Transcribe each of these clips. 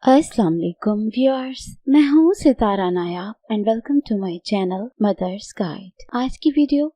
अस्सलाम वालेकुम व्यूअर्स, मैं हूँ Sitara Nayab and welcome to my channel mothers guide. आज की वीडियो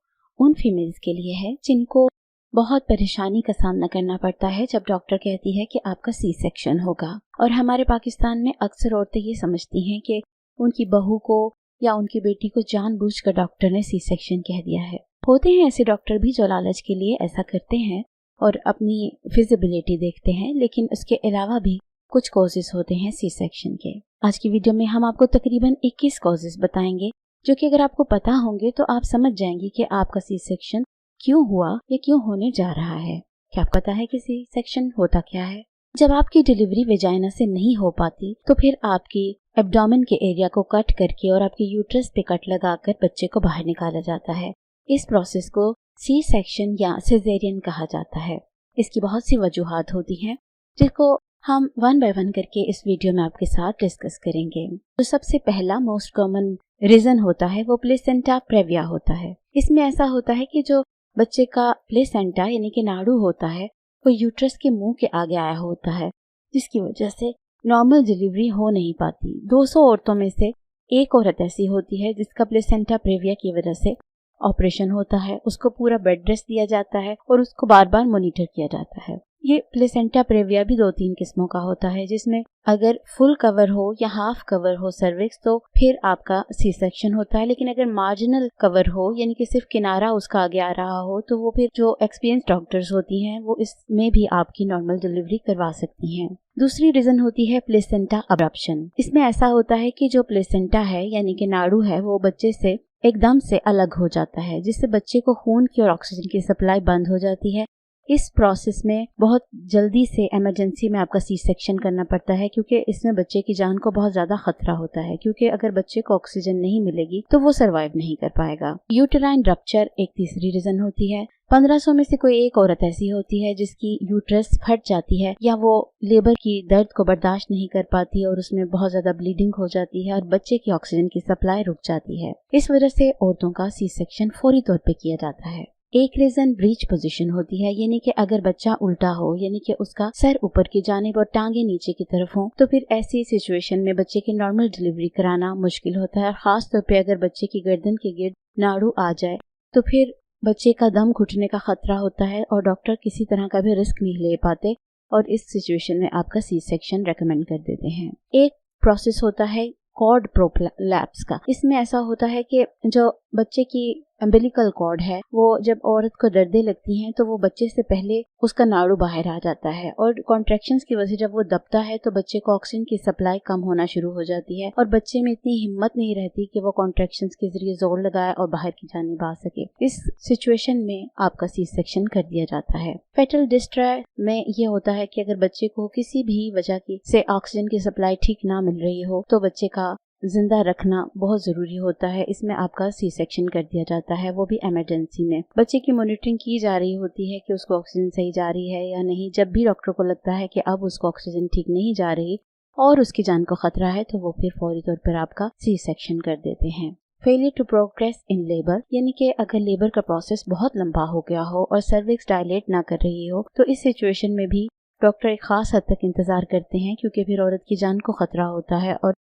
उन फीमेल्स के लिए है जिनको बहुत परेशानी का सामना करना पड़ता है जब डॉक्टर कहती है कि आपका सी सेक्शन होगा। और हमारे पाकिस्तान में अक्सर औरतें ये समझती हैं कि उनकी बहू को या उनकी बेटी को जानबूझकर डॉक्टर ने सी सेक्शन कह दिया है। होते हैं ऐसे डॉक्टर भी जो लालच के लिए ऐसा करते हैं और अपनी फिजिबिलिटी देखते हैं, लेकिन उसके अलावा भी कुछ कॉजेस होते हैं सी सेक्शन के। आज की वीडियो में हम आपको तकरीबन 21 कॉजेस बताएंगे जो कि अगर आपको पता होंगे तो आप समझ जाएंगे कि आपका सी सेक्शन क्यों हुआ या क्यों होने जा रहा है। क्या आपको पता है कि सी सेक्शन होता क्या है? जब आपकी डिलीवरी वेजाइना से नहीं हो पाती तो फिर आपकी एब्डोमेन के एरिया को कट करके और आपके यूट्रस पे कट लगाकर बच्चे को बाहर निकाला जाता है। इस प्रोसेस को सी सेक्शन या सिजेरियन कहा जाता है। इसकी बहुत सी वजूहात होती हैं जिसको हम वन बाय वन करके इस वीडियो में आपके साथ डिस्कस करेंगे। तो सबसे पहला मोस्ट कॉमन रीजन होता है वो प्लेसेंटा प्रेविया होता है। इसमें ऐसा होता है कि जो बच्चे का प्लेसेंटा यानी कि नाड़ू होता है वो यूट्रस के मुंह के आगे आया होता है, जिसकी वजह से नॉर्मल डिलीवरी हो नहीं पाती। 200 औरतों में से एक औरत ऐसी होती है जिसका प्लेसेंटा प्रेविया की वजह से ऑपरेशन होता है, उसको पूरा बेड रेस्ट दिया जाता है और उसको बार बार मॉनिटर किया जाता है। ये प्लेसेंटा प्रेविया भी 2-3 किस्मों का होता है, जिसमें अगर फुल कवर हो या हाफ कवर हो सर्विक्स तो फिर आपका सी सेक्शन होता है, लेकिन अगर मार्जिनल कवर हो यानी कि सिर्फ किनारा उसका आगे आ रहा हो तो वो फिर जो एक्सपीरियंस डॉक्टर्स होती हैं वो इसमें भी आपकी नॉर्मल डिलीवरी करवा सकती हैं। दूसरी रीजन होती है प्लेसेंटा अब्रप्शन। इसमें ऐसा होता है कि जो प्लेसेंटा है यानी कि नाड़ू है वो बच्चे से एकदम से अलग हो जाता है, जिससे बच्चे को खून की और ऑक्सीजन की सप्लाई बंद हो जाती है। इस प्रोसेस में बहुत जल्दी से इमरजेंसी में आपका सी सेक्शन करना पड़ता है, क्योंकि इसमें बच्चे की जान को बहुत ज्यादा खतरा होता है, क्योंकि अगर बच्चे को ऑक्सीजन नहीं मिलेगी तो वो सरवाइव नहीं कर पाएगा। यूटेराइन रप्चर एक तीसरी रीजन होती है। 1500 में से कोई एक औरत ऐसी होती है जिसकी यूट्रस फट जाती है या वो लेबर की दर्द को बर्दाश्त नहीं कर पाती और उसमें बहुत ज्यादा ब्लीडिंग हो जाती है और बच्चे की ऑक्सीजन की सप्लाई रुक जाती है। इस वजह से औरतों का सी सेक्शन फौरी तौर पे किया जाता है। एक रीजन ब्रीच पोजीशन होती है, यानी कि अगर बच्चा उल्टा हो यानी कि उसका सर ऊपर की जानिब और टांगे नीचे की तरफ हो तो फिर ऐसी सिचुएशन में बच्चे की नॉर्मल डिलीवरी कराना मुश्किल होता है। खास तौर पे अगर बच्चे की गर्दन के गिर्द नाड़ू आ जाए तो फिर बच्चे का दम घुटने का खतरा होता है और डॉक्टर किसी तरह का भी रिस्क नहीं ले पाते और इस सिचुएशन में आपका सी सेक्शन रेकमेंड कर देते हैं। एक प्रोसेस होता है कॉर्ड प्रोलैप्स का। इसमें ऐसा होता है कि जो बच्चे की अम्बिलिकल कॉर्ड है वो जब औरत को दर्दें लगती हैं तो वो बच्चे से पहले उसका नाड़ू बाहर आ जाता है और कॉन्ट्रैक्शंस की वजह से जब वो दबता है तो बच्चे को ऑक्सीजन की सप्लाई कम होना शुरू हो जाती है और बच्चे में इतनी हिम्मत नहीं रहती कि वो कॉन्ट्रैक्शंस के जरिए जोर लगाए और बाहर की जानिब आ सके। इस सिचुएशन में आपका सी सेक्शन कर दिया जाता है। फेटल डिस्ट्रेस में ये होता है कि अगर बच्चे को किसी भी वजह की से ऑक्सीजन की सप्लाई ठीक ना मिल रही हो तो बच्चे का जिंदा रखना बहुत जरूरी होता है। इसमें आपका सी सेक्शन कर दिया जाता है, वो भी इमरजेंसी में। बच्चे की मॉनिटरिंग की जा रही होती है कि उसको ऑक्सीजन सही जा रही है या नहीं। जब भी डॉक्टर को लगता है कि अब उसको ऑक्सीजन ठीक नहीं जा रही और उसकी जान को खतरा है तो वो फिर फौरी तौर पर आपका सी सेक्शन कर देते हैं। Failure to progress in labour, यानी कि अगर लेबर का प्रोसेस बहुत लंबा हो गया हो और सर्विक्स डायलेट ना कर रही हो तो इस सिचुएशन में भी डॉक्टर एक खास हद तक इंतजार करते हैं, क्योंकि फिर औरत की जान को खतरा होता है और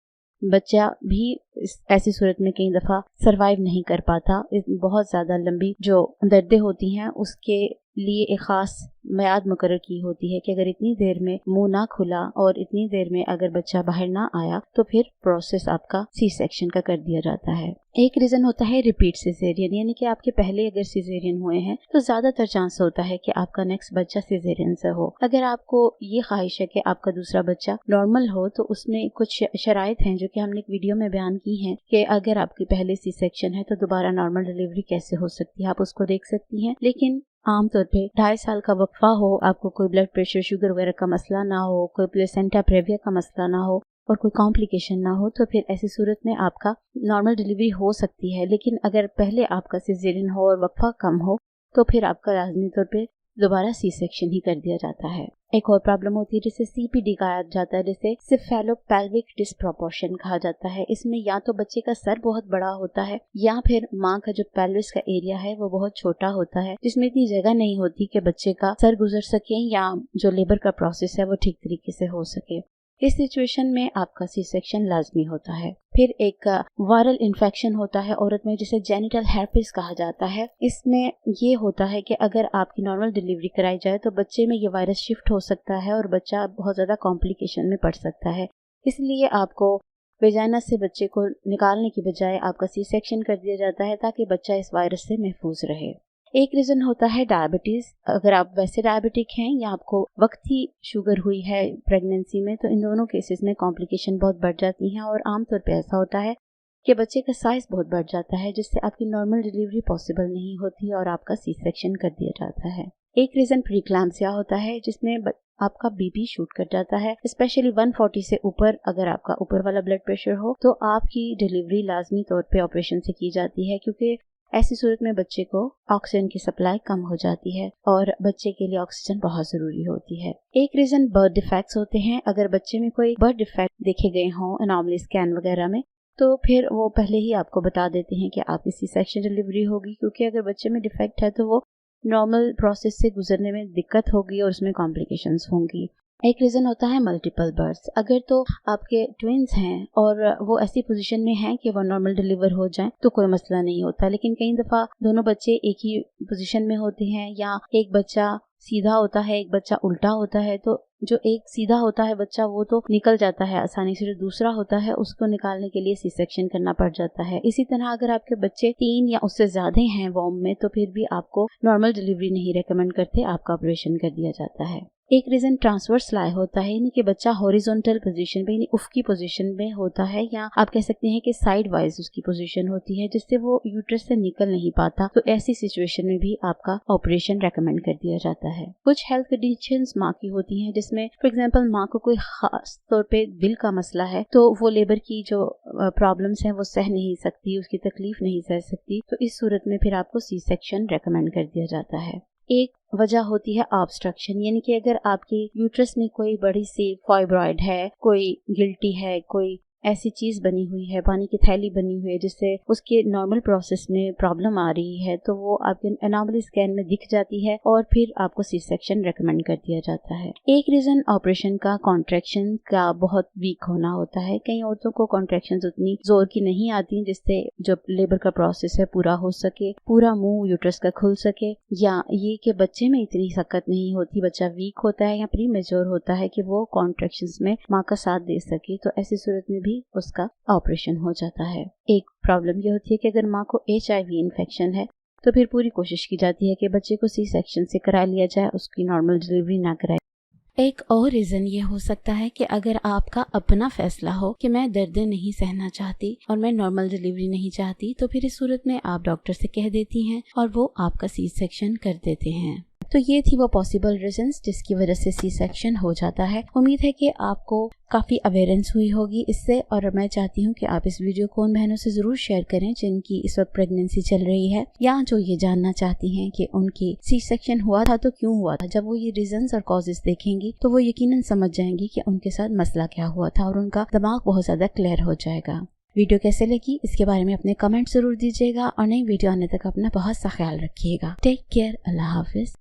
बच्चा भी ऐसी सूरत में कई दफा सरवाइव नहीं कर पाता। बहुत ज्यादा लंबी जो दर्दें होती हैं उसके लिए एक खास मियाद मुकर्रर की होती है कि अगर इतनी देर में मुंह ना खुला और इतनी देर में अगर बच्चा बाहर ना आया तो फिर प्रोसेस आपका सी सेक्शन का कर दिया जाता है। एक रीजन होता है रिपीट सिजेरियन, यानी कि आपके पहले अगर सिजेरियन हुए हैं तो ज्यादातर चांस होता है कि आपका नेक्स्ट बच्चा सिजेरियन से हो। अगर आपको ये ख्वाहिश है कि आपका दूसरा बच्चा नॉर्मल हो तो उसमें कुछ शराइत हैं जो कि हमने एक वीडियो में बयान की हैं कि अगर आपकी पहले सी सेक्शन है तो दोबारा नॉर्मल डिलीवरी कैसे हो सकती है, आप उसको देख सकती हैं। लेकिन आमतौर पे 2.5 साल का वक्फा हो, आपको कोई ब्लड प्रेशर शुगर वगैरह का मसला ना हो, कोई प्लेसेंटा प्रेविया का मसला ना हो और कोई कॉम्प्लिकेशन ना हो तो फिर ऐसी सूरत में आपका नॉर्मल डिलीवरी हो सकती है। लेकिन अगर पहले आपका सिजेरियन हो और वक्फा कम हो तो फिर आपका लाजमी तौर पे दोबारा सी सेक्शन ही कर दिया जाता है। एक और प्रॉब्लम होती है जिसे CPD कहा जाता है, जिसे सिफेलोपेल्विक डिस्प्रोपोर्शन कहा जाता है। इसमें या तो बच्चे का सर बहुत बड़ा होता है या फिर माँ का जो पेल्विस का एरिया है वो बहुत छोटा होता है, जिसमें इतनी जगह नहीं होती कि बच्चे का सर गुजर सके या जो लेबर का प्रोसेस है वो ठीक तरीके से हो सके। इस सिचुएशन में आपका सी सेक्शन लाजमी होता है। फिर एक वायरल इन्फेक्शन होता है औरत में जिसे जेनिटल हेर्पेस कहा जाता है। इसमें ये होता है कि अगर आपकी नॉर्मल डिलीवरी कराई जाए तो बच्चे में ये वायरस शिफ्ट हो सकता है और बच्चा बहुत ज़्यादा कॉम्प्लिकेशन में पड़ सकता है। इसलिए आपको वेजाइना से बच्चे को निकालने की बजाय आपका सी सेक्शन कर दिया जाता है ताकि बच्चा इस वायरस से महफूज रहे। एक रीज़न होता है डायबिटीज़। अगर आप वैसे डायबिटिक हैं या आपको वक्ती शुगर हुई है प्रेगनेंसी में, तो इन दोनों केसेस में कॉम्प्लिकेशन बहुत बढ़ जाती हैं और आमतौर पे ऐसा होता है कि बच्चे का साइज़ बहुत बढ़ जाता है जिससे आपकी नॉर्मल डिलीवरी पॉसिबल नहीं होती और आपका सी सेक्शन कर दिया जाता है। एक रीज़न प्रीक्लैम्सिया होता है जिसमें आपका बीपी शूट कर जाता है, स्पेशली 140 से ऊपर अगर आपका ऊपर वाला ब्लड प्रेशर हो तो आपकी डिलीवरी लाजमी तौर पे ऑपरेशन से की जाती है, क्योंकि ऐसी सूरत में बच्चे को ऑक्सीजन की सप्लाई कम हो जाती है और बच्चे के लिए ऑक्सीजन बहुत ज़रूरी होती है। एक रीज़न बर्थ डिफेक्ट्स होते हैं। अगर बच्चे में कोई बर्थ डिफेक्ट देखे गए हों एनॉमली स्कैन वगैरह में, तो फिर वो पहले ही आपको बता देते हैं कि आपकी सी सेक्शन डिलीवरी होगी, क्योंकि अगर बच्चे में डिफेक्ट है तो वो नॉर्मल प्रोसेस से गुजरने में दिक्कत होगी और उसमें कॉम्प्लिकेशंस होंगी। एक रीज़न होता है मल्टीपल बर्थ्स। अगर तो आपके ट्विंस हैं और वो ऐसी पोजीशन में हैं कि वो नॉर्मल डिलीवर हो जाएं तो कोई मसला नहीं होता, लेकिन कई दफ़ा दोनों बच्चे एक ही पोजीशन में होते हैं या एक बच्चा सीधा होता है एक बच्चा उल्टा होता है, तो जो एक सीधा होता है बच्चा वो तो निकल जाता है आसानी से, जो दूसरा होता है उसको निकालने के लिए सी सेक्शन करना पड़ जाता है। इसी तरह अगर आपके बच्चे 3 या उससे ज़्यादा हैं वॉम में तो फिर भी आपको नॉर्मल डिलीवरी नहीं रेकमेंड करते, आपका ऑपरेशन कर दिया जाता है। एक रीज़न ट्रांसवर्स लाई होता है, यानी कि बच्चा हॉरिजॉन्टल पोजीशन पे यानी उफ़की पोजीशन में होता है, या आप कह सकते हैं कि साइड वाइज उसकी पोजीशन होती है जिससे वो यूट्रस से निकल नहीं पाता, तो ऐसी सिचुएशन में भी आपका ऑपरेशन रेकमेंड कर दिया जाता है। कुछ हेल्थ कंडीशंस माँ की होती हैं जिसमें फॉर एग्जांपल माँ को कोई खास तौर पे दिल का मसला है तो वो लेबर की जो प्रॉब्लम्स हैं वो सह नहीं सकती, उसकी तकलीफ नहीं सह सकती, तो इस सूरत में फिर आपको सी सेक्शन रेकमेंड कर दिया जाता है। एक वजह होती है ऑब्स्ट्रक्शन, यानी कि अगर आपके यूट्रस में कोई बड़ी सी फाइब्रॉइड है, कोई गिल्टी है, कोई ऐसी चीज़ बनी हुई है, पानी की थैली बनी हुई है जिससे उसके नॉर्मल प्रोसेस में प्रॉब्लम आ रही है, तो वो आपके एनॉमली स्कैन में दिख जाती है और फिर आपको सी सेक्शन रेकमेंड कर दिया जाता है। एक रीज़न ऑपरेशन का कॉन्ट्रैक्शन का बहुत वीक होना होता है। कई औरतों को कॉन्ट्रैक्शंस उतनी जोर की नहीं आती जिससे जो लेबर का प्रोसेस है पूरा हो सके, पूरा मुंह यूट्रस का खुल सके, या ये कि बच्चे में इतनी सख्त नहीं होती, बच्चा वीक होता है या प्री मेच्योर होता है कि वो कॉन्ट्रैक्शंस में माँ का साथ दे सके, तो ऐसी सूरत में भी उसका ऑपरेशन हो जाता है। एक प्रॉब्लम ये होती है कि अगर माँ को HIV इन्फेक्शन है तो फिर पूरी कोशिश की जाती है कि बच्चे को सी सेक्शन से करा लिया जाए, उसकी नॉर्मल डिलीवरी ना कराए। एक और रीज़न ये हो सकता है कि अगर आपका अपना फैसला हो कि मैं दर्द नहीं सहना चाहती और मैं नॉर्मल डिलीवरी नहीं चाहती, तो फिर इस सूरत में आप डॉक्टर से कह देती हैं और वो आपका सी सेक्शन कर देते हैं। तो ये थी वो पॉसिबल रीजंस जिसकी वजह से सी सेक्शन हो जाता है। उम्मीद है कि आपको काफ़ी अवेयरेंस हुई होगी इससे, और मैं चाहती हूँ कि आप इस वीडियो को उन बहनों से ज़रूर शेयर करें जिनकी इस वक्त प्रेगनेंसी चल रही है या जो ये जानना चाहती हैं कि उनकी सी सेक्शन हुआ था तो क्यों हुआ था। जब वो ये रीजंस और कॉजेज देखेंगी तो वो यकीनन समझ जाएंगी कि उनके साथ मसला क्या हुआ था और उनका दिमाग बहुत ज़्यादा क्लियर हो जाएगा। वीडियो कैसे लगी इसके बारे में अपने कमेंट ज़रूर दीजिएगा और नई वीडियो आने तक अपना बहुत सा ख्याल रखिएगा। टेक केयर, अल्लाह हाफिज़।